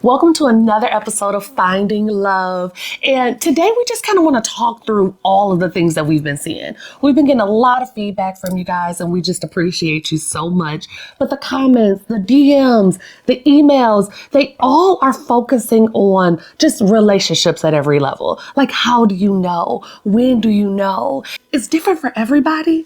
Welcome to another episode of Finding Love. And today we just kind of want to talk through all of the things that we've been seeing. We've been getting a lot of feedback from you guys, and we just appreciate you so much. But the comments, the DMs, the emails, they all are focusing on just relationships at every level. Like, how do you know? When do you know? It's different for everybody,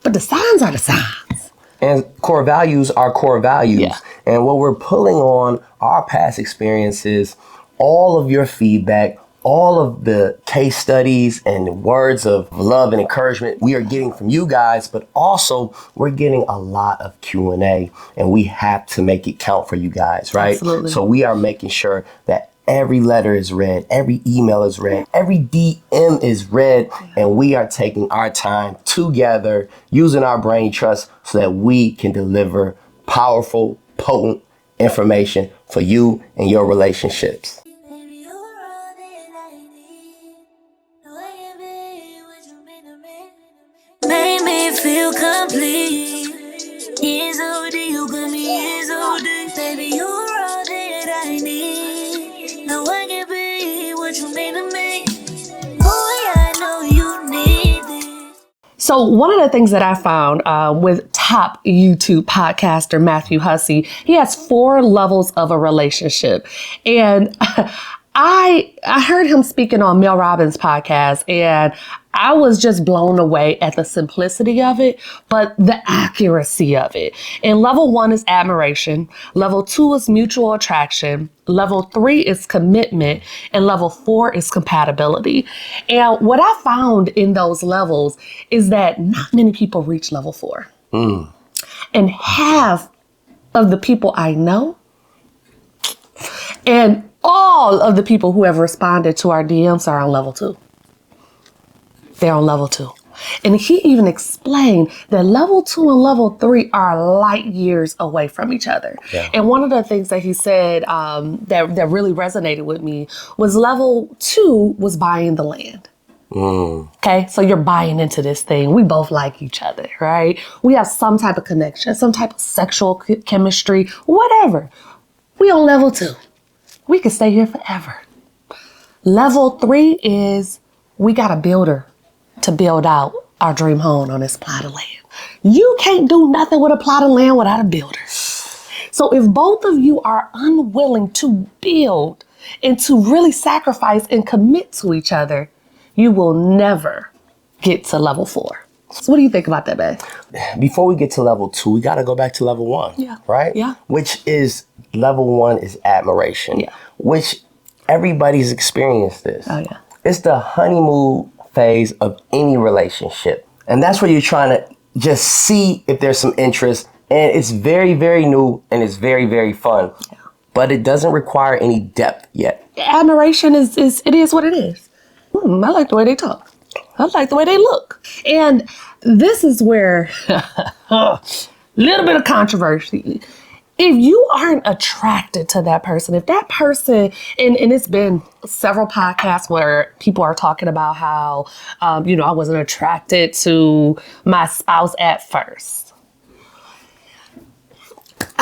but the signs are the signs. And core values are core values. Yeah. And what we're pulling on our past experiences, all of your feedback, all of the case studies and words of love and encouragement we are getting from you guys, but also we're getting a lot of Q&A, and we have to make it count for you guys, right? Absolutely. So we are making sure that every letter is read, every email is read, every DM is read, and we are taking our time together, using our brain trust so that we can deliver powerful, potent information for you and your relationships. Make me feel complete. It's OD, you got me, it's OD. Baby, you're all that I need. No one can be what you mean to me. Boy, I know you need this. So one of the things that I found with top YouTube podcaster Matthew Hussey, he has 4 levels of a relationship. And I heard him speaking on Mel Robbins' podcast, and I was just blown away at the simplicity of it, but the accuracy of it. And level 1 is admiration. Level 2 is mutual attraction. Level 3 is commitment. And level 4 is compatibility. And what I found in those levels is that not many people reach level 4. And half of the people I know, and all of the people who have responded to our DMs are on level 2. They're on level 2. And he even explained that level 2 and level 3 are light years away from each other. Yeah. And one of the things that he said that really resonated with me was level 2 was buying the land. Okay, so you're buying into this thing. We both like each other, right? We have some type of connection, some type of sexual chemistry, whatever. We on level 2. We could stay here forever. Level 3 is we got a builder to build out our dream home on this plot of land. You can't do nothing with a plot of land without a builder. So if both of you are unwilling to build and to really sacrifice and commit to each other, you will never get to level 4. So what do you think about that, man? Before we get to level 2, we got to go back to level 1, right? Yeah. Which is, level 1 is admiration, which everybody's experienced this. Oh, yeah. It's the honeymoon phase of any relationship. And that's where you're trying to just see if there's some interest. And it's very, very new, and it's very, very fun. Yeah. But it doesn't require any depth yet. Admiration is what it is. I like the way they talk. I like the way they look. And this is where a little bit of controversy. If you aren't attracted to that person, if that person, and it's been several podcasts where people are talking about how, I wasn't attracted to my spouse at first.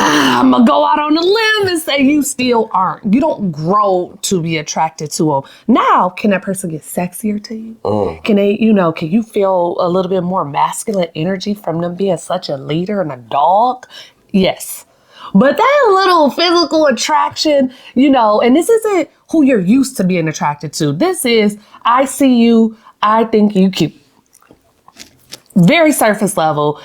I'm going to go out on a limb and say you still aren't. You don't grow to be attracted to them. Now, can that person get sexier to you? Can they, can you feel a little bit more masculine energy from them being such a leader and a dog? Yes. But that little physical attraction, and this isn't who you're used to being attracted to. This is, I see you, I think you cute. Very surface level.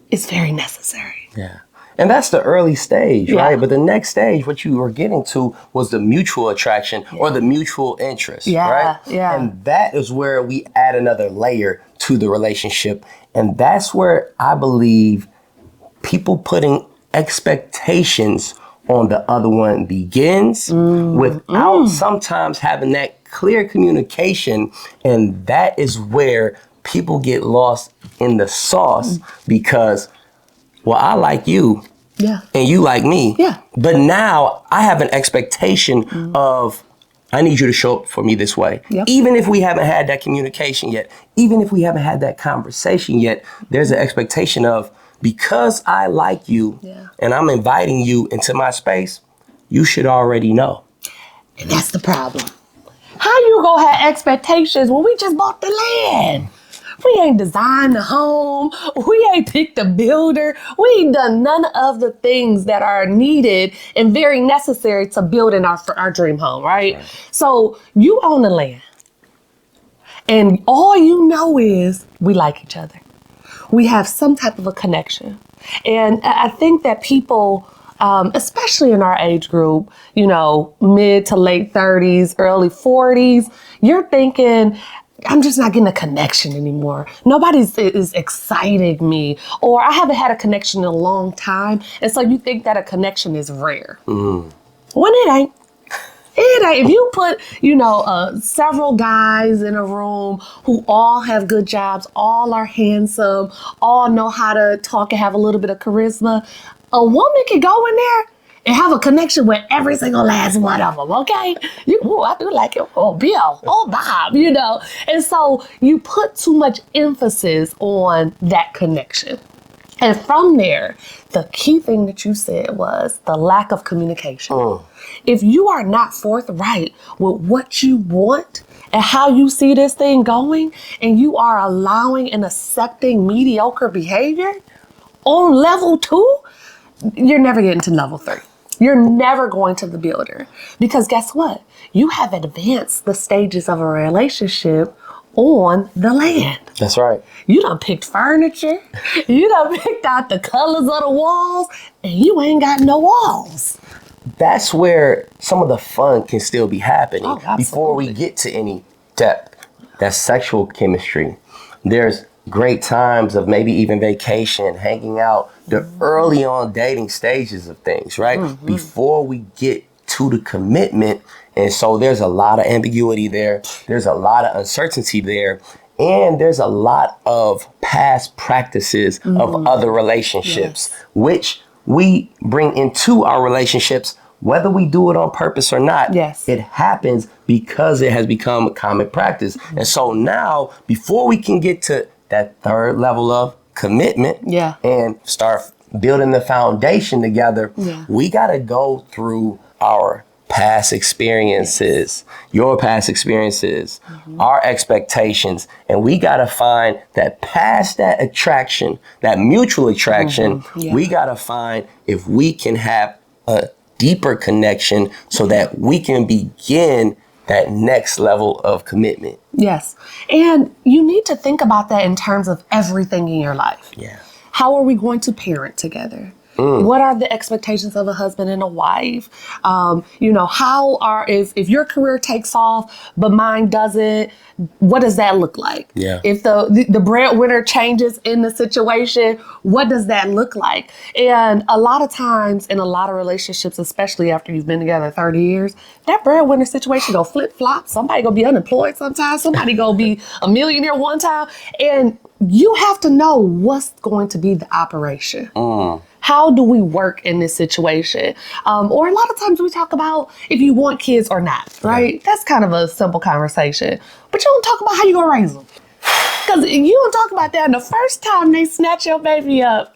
It's very necessary. Yeah. And that's the early stage, right? But the next stage, what you were getting to was the mutual attraction or the mutual interest, right? Yeah. And that is where we add another layer to the relationship. And that's where I believe people putting expectations on the other one begins without sometimes having that clear communication. And that is where people get lost in the sauce because, well, I like you and you like me. Yeah. But now I have an expectation of, I need you to show up for me this way. Yep. Even if we haven't had that communication yet, even if we haven't had that conversation yet, there's an expectation of, because I like you and I'm inviting you into my space, you should already know. And that's the problem. How you gonna have expectations when we just bought the land? We ain't designed the home. We ain't picked a builder. We ain't done none of the things that are needed and very necessary to build in our dream home, right? So you own the land. And all you know is we like each other. We have some type of a connection. And I think that people, especially in our age group, you know, mid to late 30s, early 40s, you're thinking, I'm just not getting a connection anymore. Nobody's is exciting me, or I haven't had a connection in a long time. And so you think that a connection is rare. When it ain't. It ain't. If you put, you know, several guys in a room who all have good jobs, all are handsome, all know how to talk and have a little bit of charisma, a woman can go in there and have a connection with every single last one of them, okay? I do like it. Oh, Bill. Oh, Bob, you know. And so you put too much emphasis on that connection. And from there, the key thing that you said was the lack of communication. If you are not forthright with what you want and how you see this thing going, and you are allowing and accepting mediocre behavior on level 2, you're never getting to level 3. You're never going to the builder. Because guess what? You have advanced the stages of a relationship on the land. That's right. You done picked furniture. You done picked out the colors of the walls, and you ain't got no walls. That's where some of the fun can still be happening before we absolutely. get to any depth. That's sexual chemistry. There's great times of maybe even vacation, hanging out, the early on dating stages of things, right? Before we get to the commitment. And so there's a lot of ambiguity there. There's a lot of uncertainty there. And there's a lot of past practices of other relationships, which we bring into our relationships, whether we do it on purpose or not. It happens because it has become a common practice. And so now, before we can get to that third level of commitment and start building the foundation together, we got to go through our past experiences, your past experiences, our expectations, and we got to find that past that attraction, that mutual attraction, we got to find if we can have a deeper connection so that we can begin that next level of commitment. Yes. And you need to think about that in terms of everything in your life. How are we going to parent together? What are the expectations of a husband and a wife? You know, if your career takes off, but mine doesn't, what does that look like? If the breadwinner changes in the situation, what does that look like? And a lot of times in a lot of relationships, especially after you've been together 30 years, that breadwinner situation go flip flop. Somebody gonna be unemployed sometimes. Somebody gonna be a millionaire one time. And you have to know what's going to be the operation. How do we work in this situation? Or a lot of times we talk about if you want kids or not, right? That's kind of a simple conversation. But you don't talk about how you gonna raise them. Because you don't talk about that. And the first time they snatch your baby up,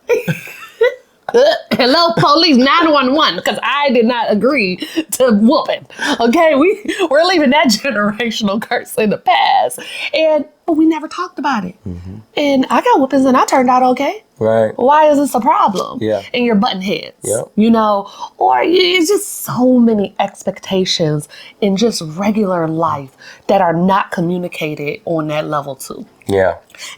hello, police, 911, because I did not agree to whooping. Okay, we're leaving that generational curse in the past. But we never talked about it. And I got whoopings and I turned out okay. Why is this a problem? And you're butting heads, you know, or it's just so many expectations in just regular life that are not communicated on that level 2.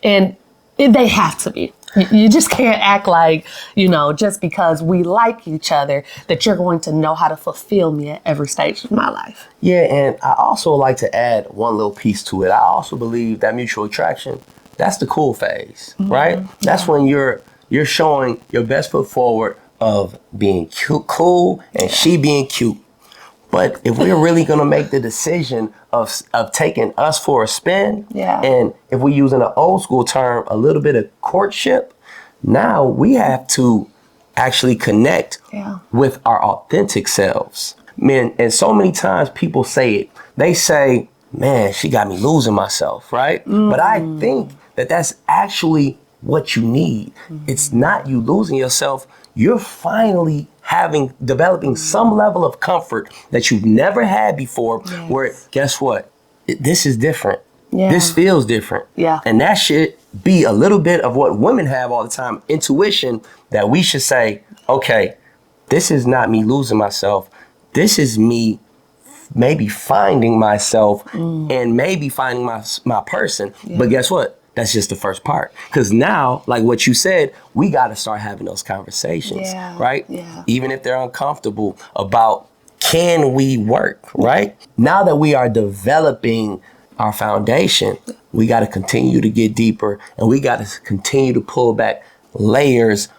And they have to be. You just can't act like, you know, just because we like each other, that you're going to know how to fulfill me at every stage of my life. And I also like to add one little piece to it. I also believe that mutual attraction, that's the cool phase, right? That's when you're showing your best foot forward of being cute, cool, and she being cute. But if we're really gonna make the decision of taking us for a spin, and if we're using an old school term, a little bit of courtship, now we have to actually connect with our authentic selves. Man, and so many times people say it. They say, man, she got me losing myself, right? But I think that that's actually what you need. It's not you losing yourself. you're finally developing some level of comfort that you've never had before, where guess what? This is different. Yeah. This feels different. Yeah. And that should be a little bit of what women have all the time, intuition, that we should say, okay, this is not me losing myself. This is me maybe finding myself and maybe finding my person. Yeah. But guess what? That's just the first part. Because now, like what you said, we got to start having those conversations, right? Yeah. Even if they're uncomfortable, about can we work, right? Now that we are developing our foundation, we got to continue to get deeper, and we got to continue to pull back layers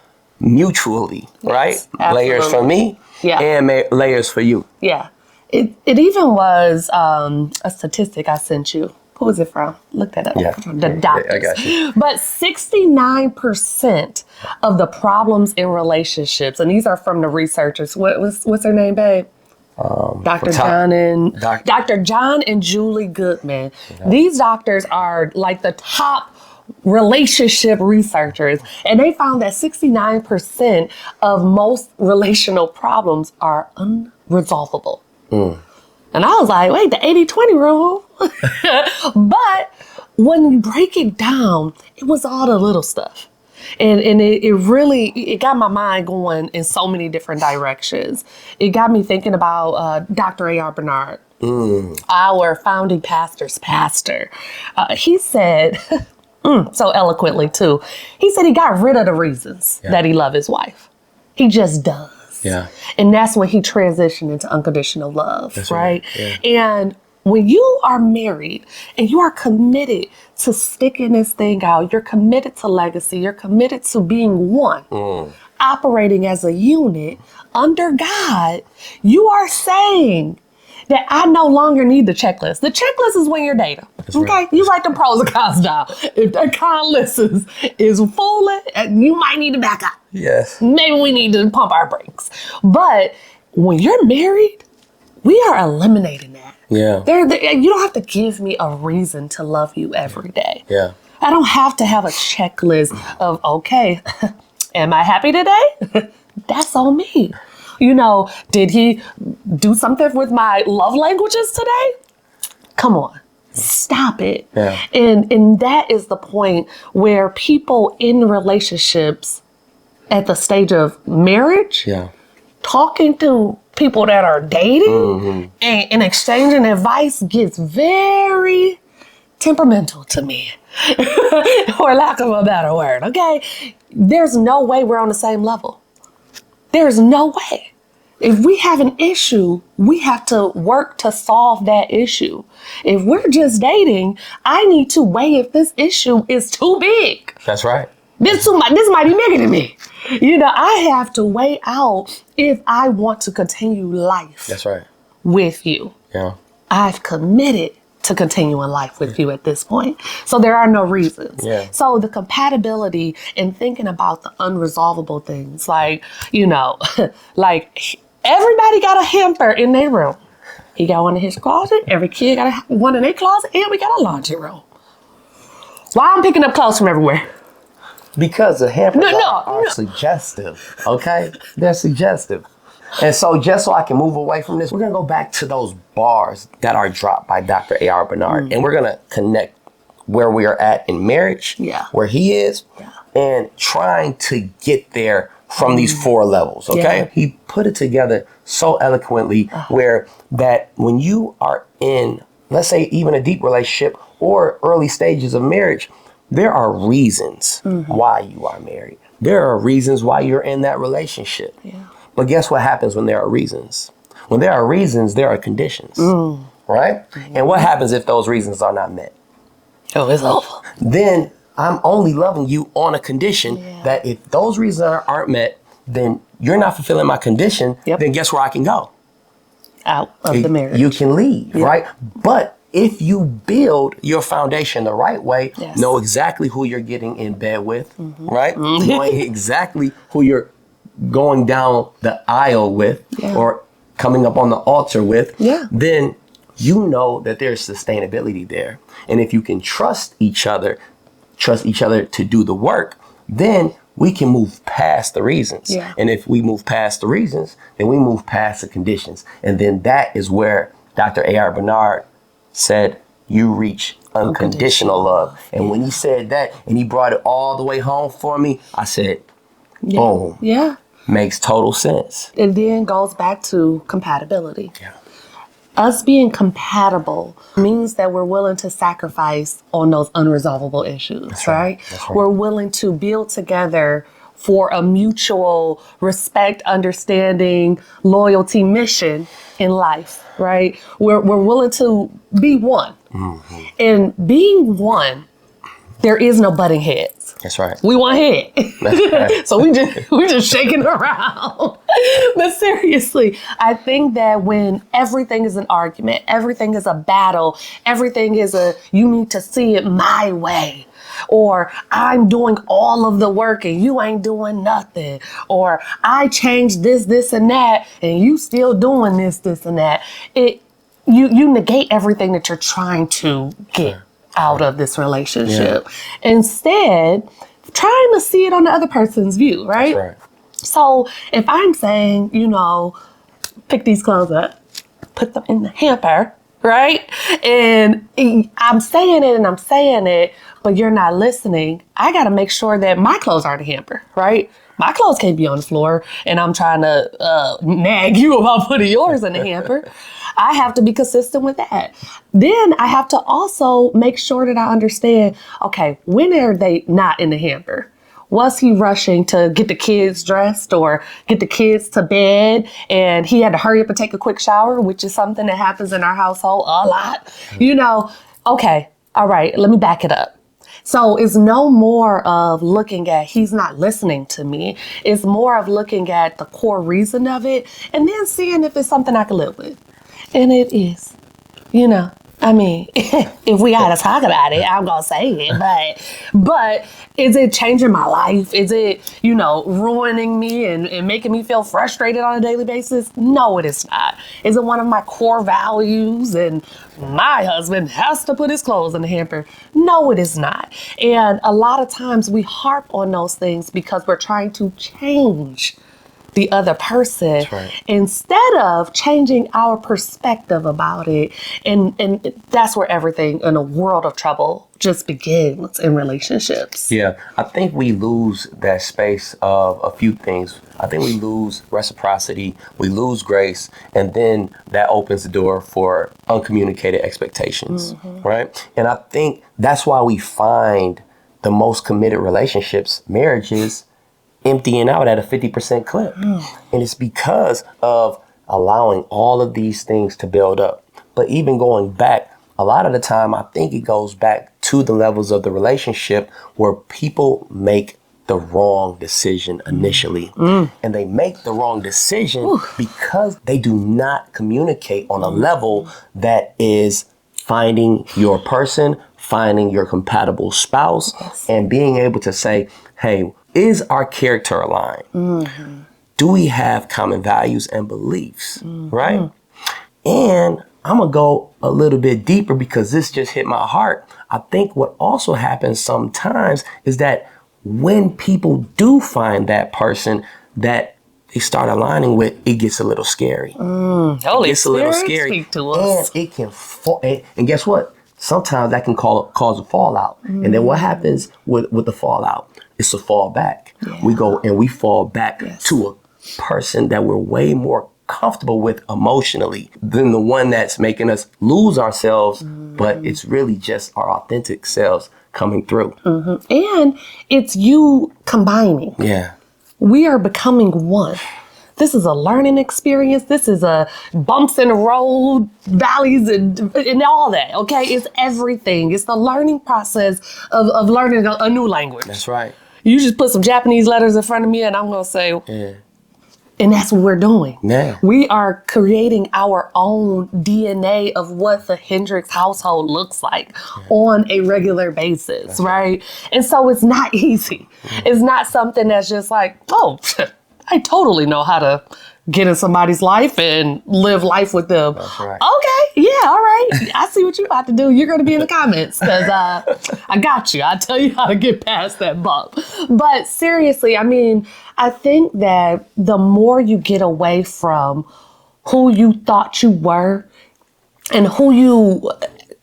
mutually, right? Absolutely. Layers for me and layers for you. Yeah. It even was a statistic I sent you. Who was it from? Look that up. Yeah. The doctors. I got you. But 69% of the problems in relationships, and these are from the researchers. What's her name, babe? Dr. John and Julie Goodman. Yeah. These doctors are like the top relationship researchers, and they found that 69% of most relational problems are unresolvable. And I was like, wait, the 80-20 rule. But when you break it down, it was all the little stuff. And it really got my mind going in so many different directions. It got me thinking about Dr. A.R. Bernard, our founding pastor's pastor. He said, so eloquently too, he said he got rid of the reasons that he loved his wife. He just does. Yeah. And that's when he transitioned into unconditional love, that's right? Yeah. And when you are married and you are committed to sticking this thing out, you're committed to legacy, you're committed to being one, operating as a unit under God, you are saying that I no longer need the checklist. The checklist is when you're dating. That's okay? Right. You write the pros and cons down. If the con list is full, you might need to back up. Yes. Maybe we need to pump our brakes. But when you're married, we are eliminating that. Yeah. You don't have to give me a reason to love you every day. Yeah. I don't have to have a checklist of, okay, am I happy today? That's on me. You know, did he do something with my love languages today? Come on, stop it. Yeah. And that is the point where people in relationships at the stage of marriage, talking to people that are dating and exchanging advice gets very temperamental to me, for lack of a better word, okay? There's no way we're on the same level. There's no way. If we have an issue, we have to work to solve that issue. If we're just dating, I need to weigh if this issue is too big. That's right. This might be bigger than me. You know, I have to weigh out if I want to continue life. That's right. With you. Yeah. I've committed to continuing life with you at this point. So there are no reasons. Yeah. So the compatibility and thinking about the unresolvable things, like, you know, like everybody got a hamper in their room. He got one in his closet. Every kid got one in their closet, and we got a laundry room. Why I'm picking up clothes from everywhere? Because the hampers are suggestive, okay? They're suggestive. And so just so I can move away from this, we're going to go back to those bars that are dropped by Dr. A.R. Bernard. And we're going to connect where we are at in marriage, where he is, and trying to get there from these 4 levels, okay? Yeah. He put it together so eloquently where that when you are in, let's say, even a deep relationship or early stages of marriage, there are reasons why you are married. There are reasons why you're in that relationship. Yeah. But guess what happens when there are reasons? When there are reasons, there are conditions, right? And what happens if those reasons are not met? Oh, it's over. Then I'm only loving you on a condition that if those reasons aren't met, then you're not fulfilling my condition, then guess where I can go? Out of the marriage. You can leave, right? But if you build your foundation the right way, know exactly who you're getting in bed with, right? Knowing exactly who you're going down the aisle with or coming up on the altar with, then you know that there's sustainability there. And if you can trust each other to do the work, then we can move past the reasons. Yeah. And if we move past the reasons, then we move past the conditions. And then that is where Dr. A.R. Bernard said, you reach unconditional love. And when he said that and he brought it all the way home for me, I said, boom. Yeah. Makes total sense. It then goes back to compatibility. Yeah. Us being compatible means that we're willing to sacrifice on those unresolvable issues, right? That's right. We're willing to build together for a mutual respect, understanding, loyalty, mission in life, right? We're willing to be one. Mm-hmm. And being one, there is no butting heads. That's right. We want head. That's right. So we just shaking around. But seriously, I think that when everything is an argument, everything is a battle, everything is you need to see it my way, or I'm doing all of the work and you ain't doing nothing, or I changed this and that and you still doing this and that. You negate everything that you're trying to get out of this relationship. Yeah. Instead, trying to see it on the other person's view, right? That's right. So if I'm saying, pick these clothes up, put them in the hamper, right? And I'm saying it, but you're not listening. I got to make sure that my clothes are in the hamper, right? My clothes can't be on the floor and I'm trying to nag you about putting yours in the hamper. I have to be consistent with that. Then I have to also make sure that I understand, okay, when are they not in the hamper? Was he rushing to get the kids dressed or get the kids to bed and he had to hurry up and take a quick shower, which is something that happens in our household a lot? Okay, all right, let me back it up. So it's no more of looking at he's not listening to me. It's more of looking at the core reason of it and then seeing if it's something I can live with. And it is, if we gotta talk about it, I'm gonna say it, but is it changing my life? Is it, ruining me and making me feel frustrated on a daily basis? No, it is not. Is it one of my core values and my husband has to put his clothes in the hamper? No, it is not. And a lot of times we harp on those things because we're trying to change the other person instead of changing our perspective about it. And that's where everything in a world of trouble just begins in relationships. Yeah, I think we lose that space of a few things. I think we lose reciprocity, we lose grace, and then that opens the door for uncommunicated expectations, right? And I think that's why we find the most committed relationships, marriages, emptying out at a 50% clip. And it's because of allowing all of these things to build up. But even going back, a lot of the time, I think it goes back to the levels of the relationship where people make the wrong decision initially. And they make the wrong decision because they do not communicate on a level that is finding your person, finding your compatible spouse, and being able to say, hey, is our character aligned? Do we have common values and beliefs, right? And I'm going to go a little bit deeper because this just hit my heart. I think what also happens sometimes is that when people do find that person that they start aligning with, it gets a little scary. It gets a little scary. Speak to us. And it can fall. And guess what? Sometimes that can cause a fallout. And then what happens with the fallout? It's a fall back. Yeah. We go and we fall back to a person that we're way more comfortable with emotionally than the one that's making us lose ourselves, but it's really just our authentic selves coming through. And it's you combining. Yeah. We are becoming one. This is a learning experience. This is a bumps in the road, valleys, and all that, okay? It's everything. It's the learning process of learning a new language. That's right. You just put some Japanese letters in front of me and I'm going to say, and that's what we're doing. Yeah. We are creating our own DNA of what the Hendrix household looks like on a regular basis, right? And so it's not easy. It's not something that's just like, oh, I totally know how to get in somebody's life and live life with them. That's right. Okay, Yeah, all right. I see what you're about to do. You're going to be in the comments because I got you. I'll tell you how to get past that bump. But seriously, I mean, I think that the more you get away from who you thought you were and who you,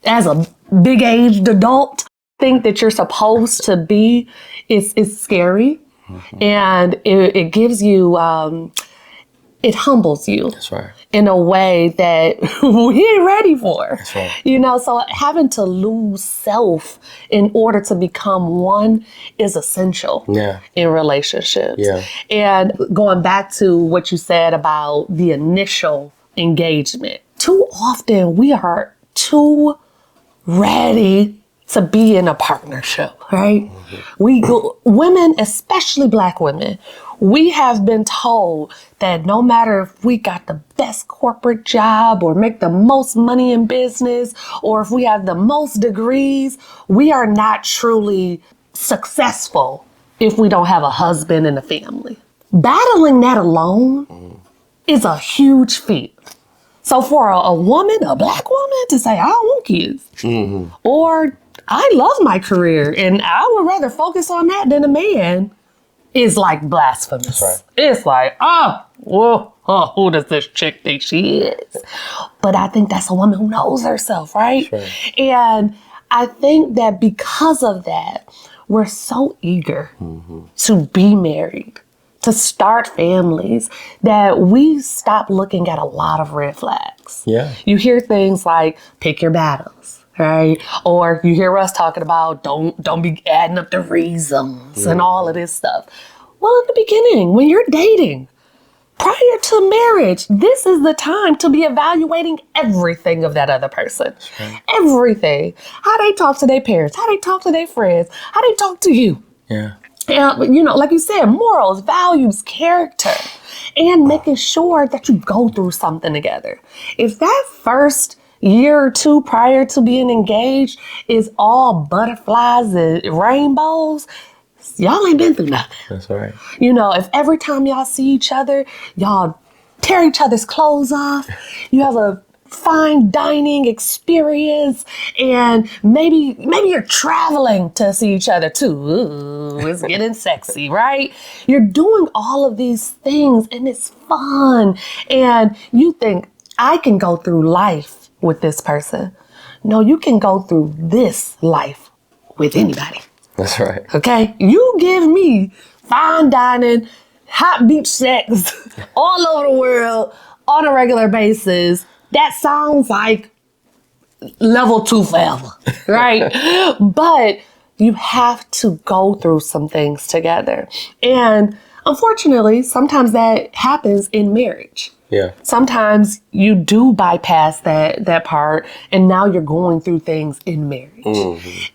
as a big-aged adult, think that you're supposed to be, is scary. And it gives you, it humbles you. That's right. In a way that we ain't ready for. That's right. You know, so having to lose self in order to become one is essential in relationships. Yeah. And going back to what you said about the initial engagement, too often we are too ready to be in a partnership, right? Women, especially Black women, we have been told that no matter if we got the best corporate job or make the most money in business, or if we have the most degrees, we are not truly successful if we don't have a husband and a family. Battling that alone is a huge feat. So for a woman, a Black woman, to say, I don't want kids, or I love my career and I would rather focus on that than a man, is like blasphemous. Right. It's like, who does this chick think she is? But I think that's a woman who knows herself, right? Right. And I think that because of that, we're so eager to be married, to start families, that we stop looking at a lot of red flags. Yeah. You hear things like, pick your battles. Right? Or you hear us talking about don't be adding up the reasons and all of this stuff. Well, in the beginning, when you're dating, prior to marriage, this is the time to be evaluating everything of that other person. Right. Everything. How they talk to their parents, how they talk to their friends, how they talk to you. Yeah. And, you know, like you said, morals, values, character, and making sure that you go through something together. If that first year or two prior to being engaged is all butterflies and rainbows, y'all ain't been through nothing. That's right. You know, if every time y'all see each other, y'all tear each other's clothes off, you have a fine dining experience, and maybe you're traveling to see each other too. Ooh, it's getting sexy, right? You're doing all of these things and it's fun. And you think, I can go through life with this person. No, you can go through this life with anybody. That's right. Okay? You give me fine dining, hot beach sex all over the world on a regular basis. That sounds like level 2 forever, right? But you have to go through some things together. And unfortunately, sometimes that happens in marriage. Yeah. Sometimes you do bypass that part, and now you're going through things in marriage.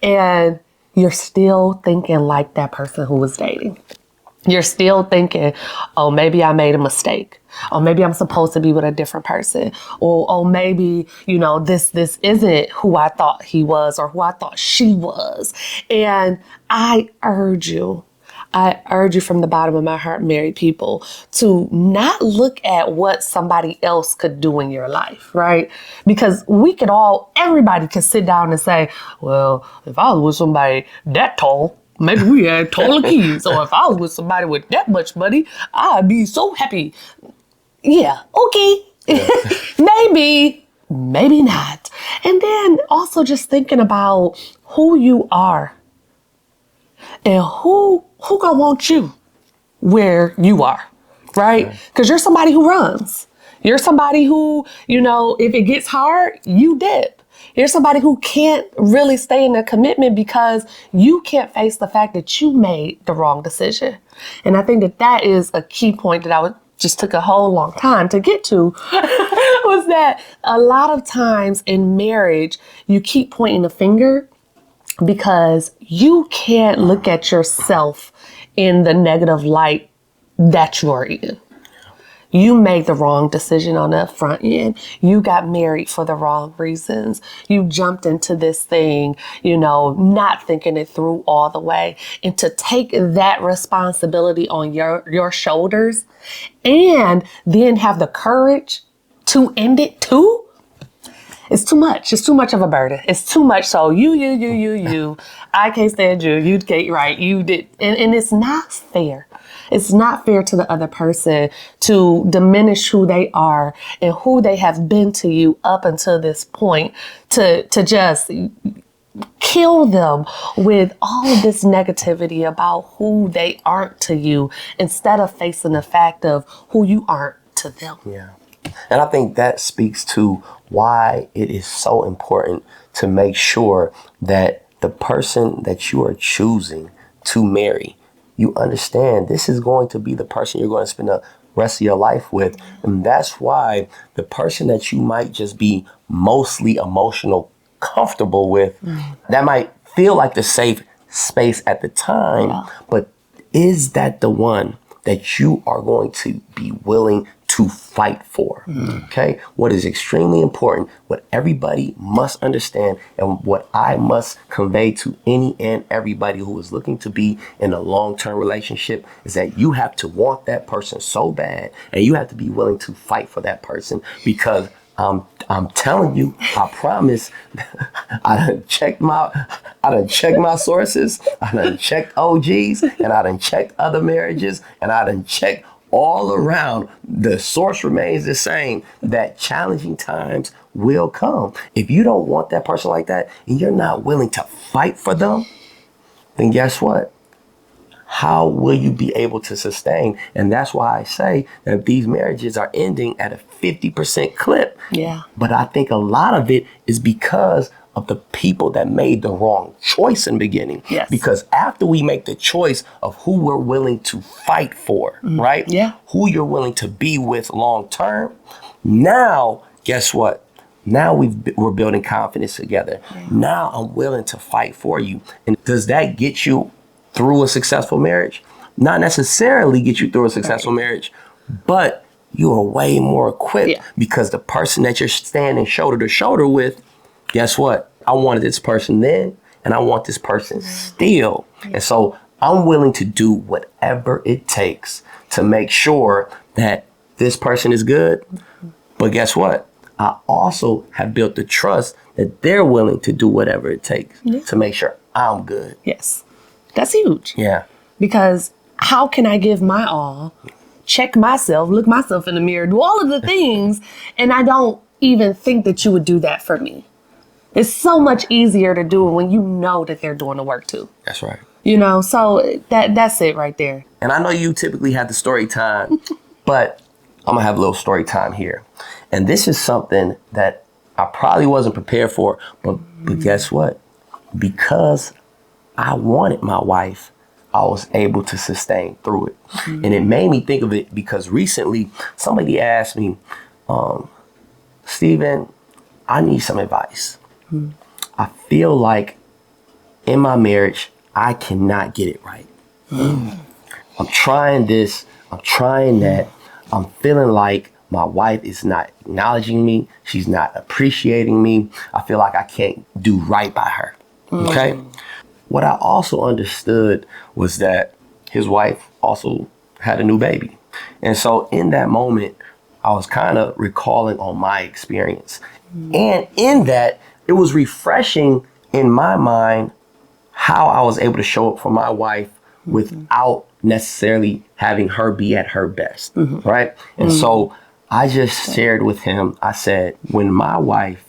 And you're still thinking like that person who was dating. You're still thinking, oh, maybe I made a mistake. Or maybe I'm supposed to be with a different person. Or oh, maybe, you know, this isn't who I thought he was or who I thought she was. And I urge you from the bottom of my heart, married people, to not look at what somebody else could do in your life, right? Because everybody can sit down and say, well, if I was with somebody that tall, maybe we had taller kids. Or if I was with somebody with that much money, I'd be so happy. Yeah, okay. Yeah. Maybe not. And then also just thinking about who you are and who gonna want you where you are, right? Because you're somebody who runs. You're somebody who, you know, if it gets hard, you dip. You're somebody who can't really stay in a commitment because you can't face the fact that you made the wrong decision. And I think that is a key point that just took a whole long time to get to, was that a lot of times in marriage, you keep pointing the finger because you can't look at yourself in the negative light that you're in. You made the wrong decision on the front end. You got married for the wrong reasons. You jumped into this thing, you know, not thinking it through all the way. And to take that responsibility on your shoulders and then have the courage to end it too, too much. It's too much of a burden. It's too much. So you. I can't stand you. You can't, right? You did. And it's not fair. It's not fair to the other person to diminish who they are and who they have been to you up until this point, to just kill them with all of this negativity about who they aren't to you, instead of facing the fact of who you aren't to them. Yeah. And I think that speaks to why it is so important to make sure that the person that you are choosing to marry, you understand this is going to be the person you're going to spend the rest of your life with. And that's why the person that you might just be mostly emotional comfortable with, that might feel like the safe space at the time, but is that the one that you are going to be willing to fight for? Okay. What is extremely important, what everybody must understand, and what I must convey to any and everybody who is looking to be in a long-term relationship, is that you have to want that person so bad, and you have to be willing to fight for that person, because I'm telling you, I promise, I done checked my sources, I done checked OGs, and I done checked other marriages, and I done checked all around. The source remains the same, that challenging times will come. If you don't want that person like that, and you're not willing to fight for them, then guess what? How will you be able to sustain? And that's why I say that these marriages are ending at a 50% clip. Yeah. But I think a lot of it is because of the people that made the wrong choice in the beginning. Yes. Because after we make the choice of who we're willing to fight for, right? Yeah. Who you're willing to be with long term, now, guess what? Now we're building confidence together. Now I'm willing to fight for you. And does that get you through a successful marriage? Not necessarily get you through a successful marriage, but you are way more equipped because the person that you're standing shoulder to shoulder with, guess what? I wanted this person then, and I want this person still. And so I'm willing to do whatever it takes to make sure that this person is good. But guess what? I also have built the trust that they're willing to do whatever it takes to make sure I'm good. Yes. That's huge. Yeah. Because how can I give my all, check myself, look myself in the mirror, do all of the things, and I don't even think that you would do that for me? It's so much easier to do it when you know that they're doing the work too. That's right. You know, so that's it right there. And I know you typically have the story time, but I'm gonna have a little story time here. And this is something that I probably wasn't prepared for, but guess what? Because I wanted my wife, I was able to sustain through it. And it made me think of it because recently somebody asked me, Stephen, I need some advice. I feel like in my marriage, I cannot get it right. I'm trying this, I'm trying that. I'm feeling like my wife is not acknowledging me. She's not appreciating me. I feel like I can't do right by her. Okay. What I also understood was that his wife also had a new baby. And so in that moment, I was kind of recalling on my experience. And in that, it was refreshing in my mind how I was able to show up for my wife without necessarily having her be at her best, right? And so I just shared with him, I said, when my wife,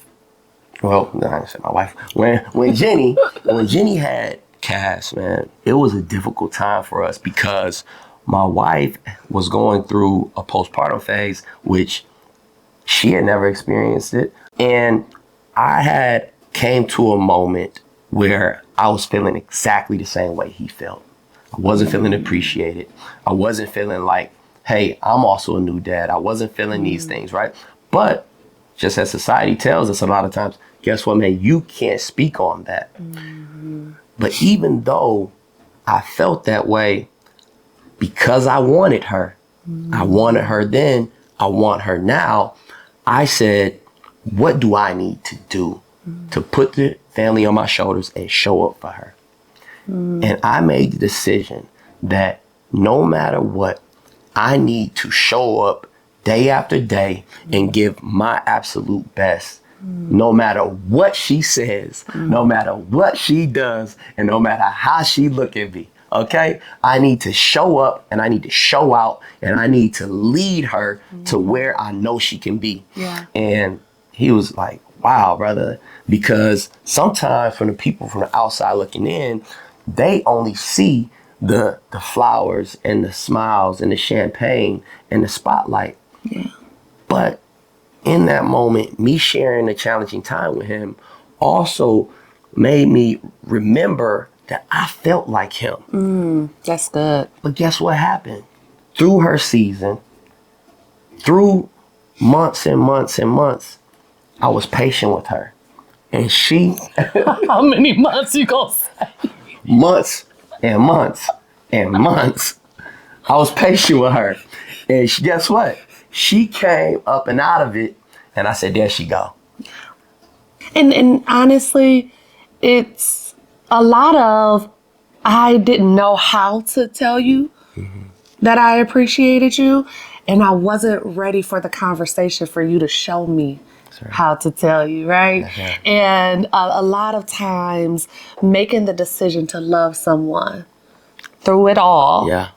well, no, I didn't say my wife, when Jenni had Cass, man, it was a difficult time for us because my wife was going through a postpartum phase, which she had never experienced it. And I had came to a moment where I was feeling exactly the same way he felt. I wasn't feeling appreciated. I wasn't feeling like, hey, I'm also a new dad. I wasn't feeling these things, right? But just as society tells us a lot of times, guess what, man? You can't speak on that. But even though I felt that way, because I wanted her then, I want her now, I said, what do I need to do to put the family on my shoulders and show up for her? And I made the decision that no matter what, I need to show up day after day and give my absolute best No matter what she says, no matter what she does, and no matter how she look at me, okay? I need to show up and I need to show out and I need to lead her to where I know she can be. Yeah. And he was like, wow, brother, because sometimes from the people from the outside looking in, they only see the flowers and the smiles and the champagne and the spotlight. Yeah. But in that moment, me sharing a challenging time with him also made me remember that I felt like him. That's good. But guess what happened? Through her season, through months and months and months, I was patient with her. And she, How many months you gonna say? months and months and months, I was patient with her. And guess what? She came up and out of it. And I said, there she go. And honestly, it's a lot of, I didn't know how to tell you that I appreciated you. And I wasn't ready for the conversation for you to show me how to tell you, right? And a lot of times making the decision to love someone through it all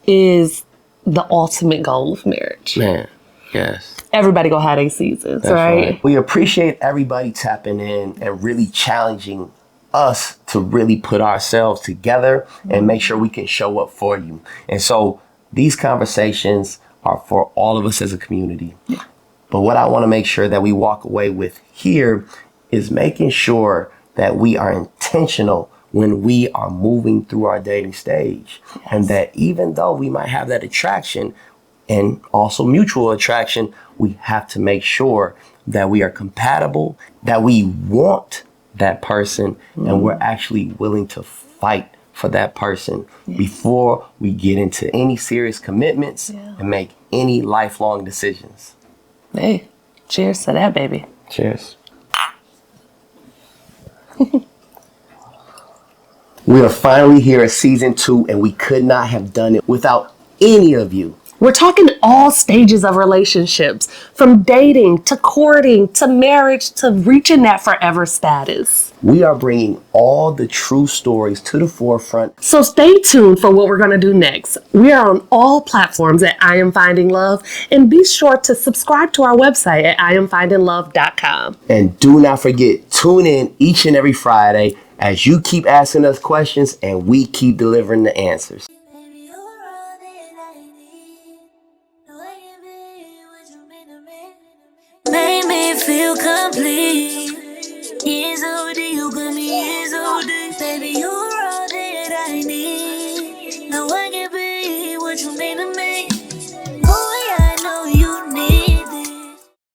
is the ultimate goal of marriage. Man, yes. Everybody gonna have their seasons, That's right? We appreciate everybody tapping in and really challenging us to really put ourselves together and make sure we can show up for you. And so these conversations are for all of us as a community. But what I want to make sure that we walk away with here is making sure that we are intentional when we are moving through our dating stage. And that even though we might have that attraction and also mutual attraction, we have to make sure that we are compatible, that we want that person, and we're actually willing to fight for that person before we get into any serious commitments and make any lifelong decisions. Hey, cheers to that, baby. Cheers. We are finally here at season 2, and we could not have done it without any of you. We're talking all stages of relationships, from dating to courting to marriage to reaching that forever status. We are bringing all the true stories to the forefront. So stay tuned for what we're going to do next. We are on all platforms at I Am Finding Love, and be sure to subscribe to our website at IamFindingLove.com. And do not forget, tune in each and every Friday as you keep asking us questions and we keep delivering the answers. Make me feel complete. It's OD, you got me.